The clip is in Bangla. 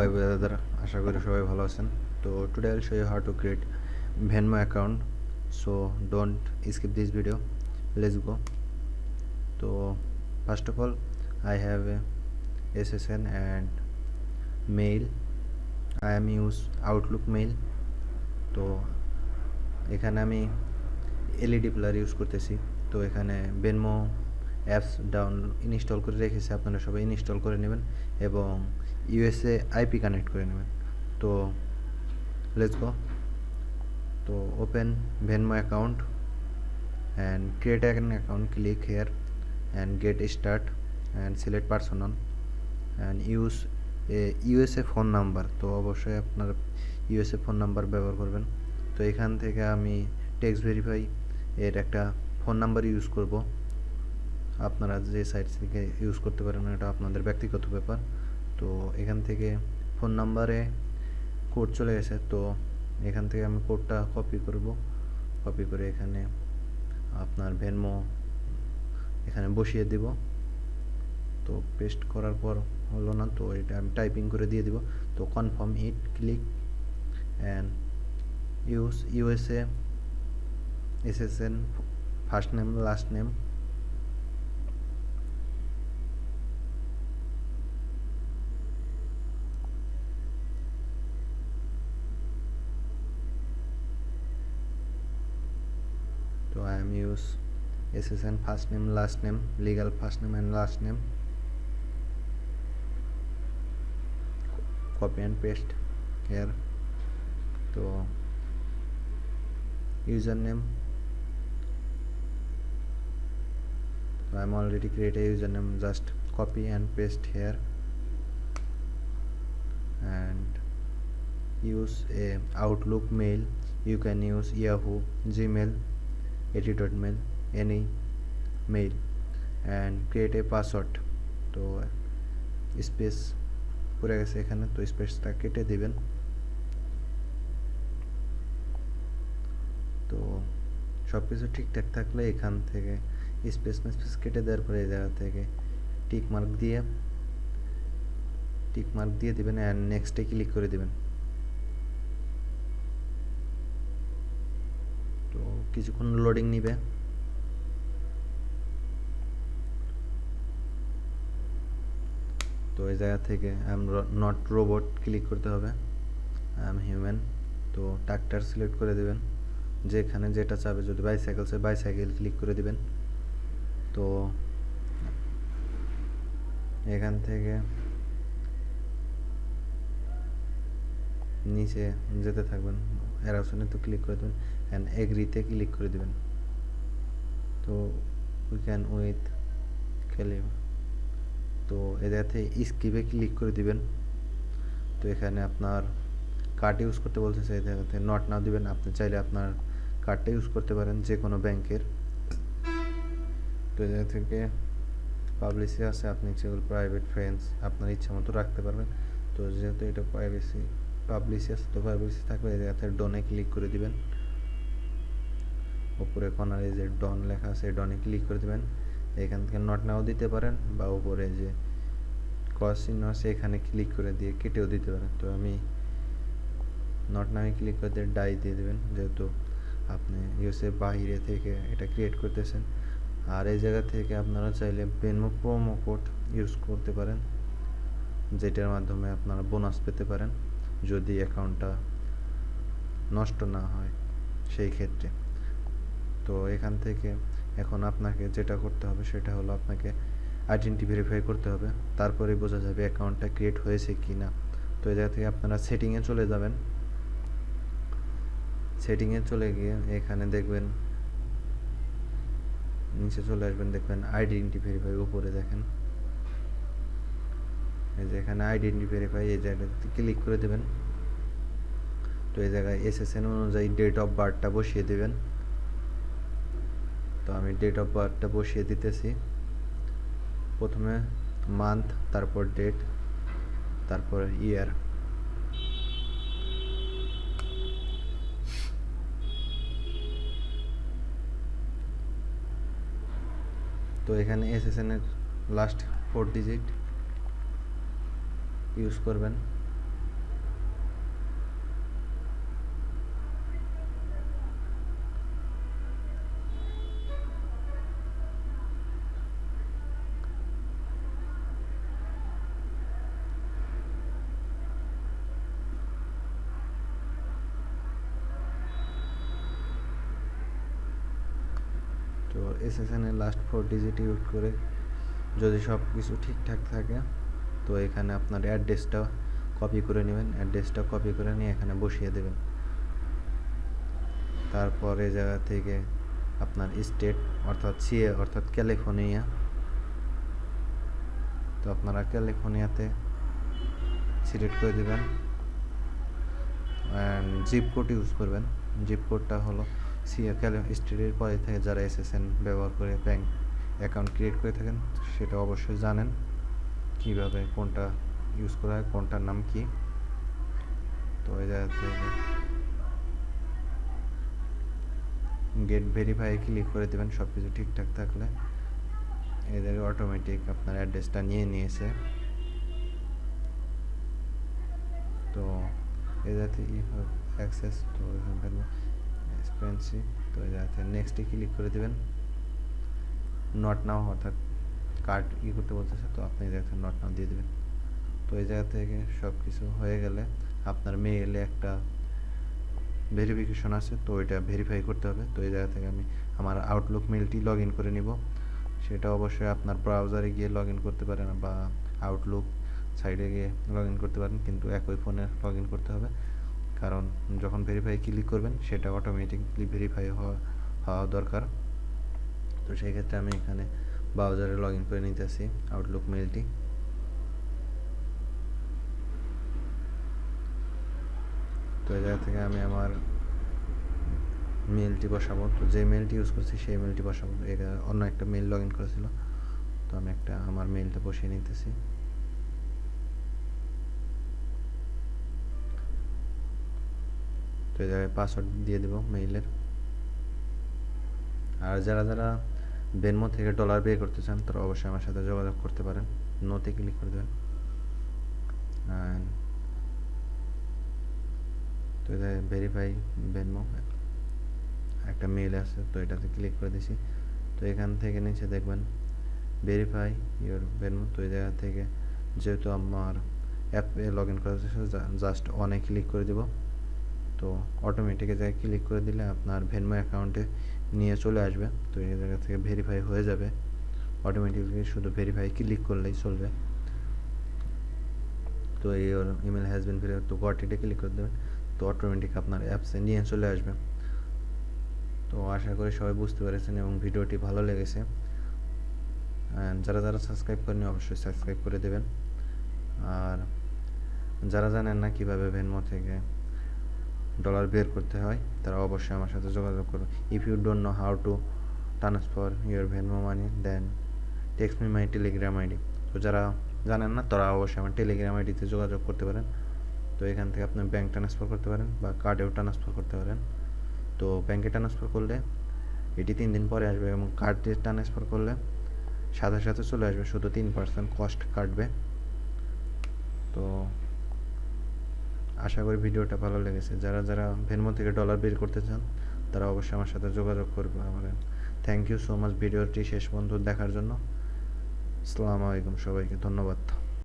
ভাই ব্রাদার, আশা করি সবাই ভালো আছেন। তো today I will show you how to create Venmo account. So don't skip this video. Let's go. So first of all, I have a SSN and mail. I am use Outlook mail. তো এখানে আমি এলইডি প্লেয়ার ইউজ করতেছি। তো এখানে Venmo অ্যাপস ইনস্টল করে রেখেছি, আপনারা সবাই ইনস্টল করে নেবেন এবং ইউএসএ আইপি কানেক্ট করে নেবেন। তো লেটস গো। তো open Venmo account and create an account. Click here and get start and select personal and use a USA phone number. তো অবশ্যই আপনার ইউএসএ ফোন নাম্বার ব্যবহার করবেন। তো এখান থেকে আমি টেক্সট ভেরিফাই এর একটা ফোন নাম্বার ইউজ করব। আপনারা যে সাইট থেকে ইউজ করতে পারেন, এটা আপনাদের ব্যক্তিগত ব্যাপার। তো এখান থেকে ফোন নাম্বারে কোড চলে গেছে। তো এখান থেকে আমি কোডটা কপি করে এখানে আপনার ভেনমো এখানে বসিয়ে দিব। তো পেস্ট করার পর হলো না, তো এটা আমি টাইপিং করে দিয়ে দিব। তো confirm it, click and use USA SSN first name last name. So I am use SSN first name last name, legal first name and last name. Copy and paste here. So username, so I am already create a username, just copy and paste here and use a Outlook mail. You can use Yahoo, Gmail, @mail, any mail and create a password. তো স্পেস পড়ে গেছে এখানে, তো স্পেসটা কেটে দিবেন। তো সব কিছু ঠিকঠাক থাকলে এখান থেকে স্পেস কেটে দেওয়ার পরে এই জায়গা থেকে টিক মার্ক দিয়ে দিবেন অ্যান্ড নেক্সটে ক্লিক করে দিবেন। তো কিছুক্ষণ লোডিং নিবে। তো এই জায়গা থেকে I am not robot click করতে হবে, আই এম হিউম্যান। তো ট্রাক্টর সিলেক্ট করে দিবেন, যেখানে যেটা চাবে। যদি বাইসাইকেল চাই বাইসাইকেল ক্লিক করে দিবেন। তো এখান থেকে নিচে যেতে থাকবেন, অ্যারোসনে তো ক্লিক করে দেবেন অ্যান্ড এগ্রিতে ক্লিক করে দেবেন। তো উই ক্যান উইথ খেলিম। তো এটাতে স্কিপে ক্লিক করে দিবেন। তো এখানে আপনার কার্ড ইউজ করতে বলতেছে, এই জায়গাতে নট নাও দিবেন। আপনি চাইলে আপনার কার্ডটা ইউজ করতে পারেন যে কোনো ব্যাংকের। তো এই জায়গা থেকে পাবলিসি আছে, আপনি যেগুলো প্রাইভেট ফ্রেন্ডস আপনার ইচ্ছা মতো রাখতে পারবেন। তো যেহেতু এটা পাবলিসি আছে, তো পাবলিসি থাকলে এই জায়গাতে ডনে ক্লিক করে দিবেন। উপরে কর্নারে যে ডন লেখা আছে ডনে ক্লিক করে দিবেন। এখান থেকে নট নাও দিতে পারেন বা উপরে যে ক্রস চিহ্ন আছে এখানে ক্লিক করে দিয়ে কেটেও দিতে পারেন। তো আমি নট নাও ক্লিক করে দিয়ে ডাই দিয়ে দেবেন, যেহেতু আপনি ইউএসএ বাইরে থেকে এটা ক্রিয়েট করতেছেন। আর এই জায়গা থেকে আপনারা চাইলে ভেনমো প্রোমো কোড ইউজ করতে পারেন, যেটার মাধ্যমে আপনারা বোনাস পেতে পারেন যদি অ্যাকাউন্টটা নষ্ট না হয় সেই ক্ষেত্রে। তো এখান থেকে এখন আপনাকে যেটা করতে হবে সেটা হলো আপনাকে আইডেন্টি ভেরিফাই করতে হবে, তারপরে বোঝা যাবে অ্যাকাউন্টটা ক্রিয়েট হয়েছে কি না। তো এই জায়গা থেকে আপনারা সেটিংয়ে চলে যাবেন। সেটিংয়ে চলে গিয়ে এখানে দেখবেন নিচে চলে আসবেন, দেখবেন আইডেন্টি ভেরিফাই উপরে দেখেন, এই যে এখানে আইডেন্টি ভেরিফাই এই জায়গাতে ক্লিক করে দেবেন। তো এই জায়গায় এসএসএন অনুযায়ী ডেট অফ বার্থটা বসিয়ে দেবেন। তো আমি ডেট অফ বার্থটা বসিয়ে দিতেছি। প্রথমে মান্থ, তারপর ডেট, তারপর ইয়ার। তো এখানে এসএসএন এর লাস্ট 4 ডিজিট ইউজ করবেন SSN এর লাস্ট 4 ডিজিট ইউজ করে যদি সব কিছু ঠিকঠাক থাকে তো এখানে আপনার অ্যাড্রেসটা কপি করে নেবেন, অ্যাড্রেসটা কপি করে নিয়ে এখানে বসিয়ে দেবেন। তারপর এই জায়গা থেকে আপনার স্টেট অর্থাৎ সিএ অর্থাৎ ক্যালিফোর্নিয়া, তো আপনারা ক্যালিফোর্নিয়াতে সিলেক্ট করে দেবেন অ্যান্ড জিপ কোড ইউজ করবেন। জিপ কোডটা হলো সিএ স্টেটের পরে থেকে যারা SSN ব্যবহার করে ব্যাংক অ্যাকাউন্ট ক্রিয়েট করে থাকেন সেটা অবশ্যই জানেন কিভাবে কোনটা ইউজ করা হয়, কোনটার নাম কি। তো এই জায়গা থেকে গেট ভেরিফাই ক্লিক করে দেবেন। সব কিছু ঠিকঠাক থাকলে এই জায়গায় অটোমেটিক আপনার অ্যাড্রেসটা নিয়ে নিয়েছে। তো এই জায়গাতে অ্যাক্সেস, তো এক্সপেন্সি, তো এই জায়গাতে নেক্সটে ক্লিক করে দেবেন। নট নাও অর্থাৎ কার্ড করতে বলতেছে, তো আপনি এই জায়গাতে নট নাও দিয়ে দেবেন। তো এই জায়গা থেকে সব কিছু হয়ে গেলে আপনার মেইলে একটা ভেরিফিকেশন আছে, তো এটা ভেরিফাই করতে হবে। তো এই জায়গা থেকে আমি আমার আউটলুক মেইলটি লগ ইন করে নিব। সেটা অবশ্যই আপনার ব্রাউজারে গিয়ে লগ ইন করতে পারেন বা আউটলুক সাইডে গিয়ে লগ ইন করতে পারেন, কিন্তু একই ফোনে লগ ইন করতে হবে, কারণ যখন ভেরিফাই ক্লিক করবেন সেটা অটোমেটিকলি ভেরিফাই হওয়া দরকার। তো সেই ক্ষেত্রে আমি এখানে ব্রাউজারে লগ ইন করে নিতেছি আউটলুক মেইলটি। তো এই জায়গা থেকে আমি আমার মেইলটি বসাবো। তো যে মেইলটি ইউজ করছি সেই মেইলটি বসাবো। এটা অন্য একটা মেইল লগ ইন করেছিল, তো আমি আমার মেইলটা বসিয়ে নিতেছি। তো এই জায়গায় পাসওয়ার্ড দিয়ে দেবো মেইলের। আর যারা যারা ভেনমো থেকে ডলার পে করতে চান তারা অবশ্যই আমার সাথে যোগাযোগ করতে পারেন। নোতে ক্লিক করে দেবেন। তো এটা ভেরিফাই ভেনমো একটা মেইল আছে, তো এটাতে ক্লিক করে দিছি। তো এখান থেকে নিচে দেখবেন ভেরিফাই ইওর ভেনমো। তো এই জায়গা থেকে যেহেতু আমার অ্যাপে লগ ইন করা হচ্ছে জাস্ট অনে ক্লিক করে দেব। তো অটোমেটিক এই জায়গায় ক্লিক করে দিলে আপনার ভেনমো অ্যাকাউন্টে নিয়ে চলে আসবে। তো এই জায়গা থেকে ভেরিফাই হয়ে যাবে অটোমেটিকলি, শুধু ভেরিফাই ক্লিক করলেই চলবে। তো your email has been verified, তো গট-ইটে ক্লিক করে দেবেন। তো অটোমেটিক আপনার অ্যাপসে নিয়ে চলে আসবে। তো আশা করি সবাই বুঝতে পেরেছেন এবং ভিডিওটি ভালো লেগেছে। যারা যারা সাবস্ক্রাইব করেনি অবশ্যই সাবস্ক্রাইব করে দেবেন। আর যারা জানেন না কীভাবে ভেনমো থেকে ডলার বের করতে হয় তারা অবশ্যই আমার সাথে যোগাযোগ করুন। If you don't know how to transfer your Venmo money then text me my Telegram ID. তো যারা জানেন না তারা অবশ্যই আমার টেলিগ্রাম আইডিতে যোগাযোগ করতে পারেন। তো এখান থেকে আপনি ব্যাংক ট্রান্সফার করতে পারেন বা কার্ডেও ট্রান্সফার করতে পারেন। তো ব্যাংকে ট্রান্সফার করলে এটি 3 দিন পরে আসবে এবং কার্ডে ট্রান্সফার করলে সাথে সাথে চলে আসবে, শুধু 3% কস্ট কাটবে। তো আশা করি ভিডিওটা ভালো লেগেছে। যারা যারা ভেনমো থেকে ডলার বের করতে চান তারা অবশ্যই আমার সাথে যোগাযোগ করবে। থ্যাংক ইউ সো মাচ ভিডিওটি শেষ পর্যন্ত দেখার জন্য। আসসালামু আলাইকুম, সবাইকে ধন্যবাদ।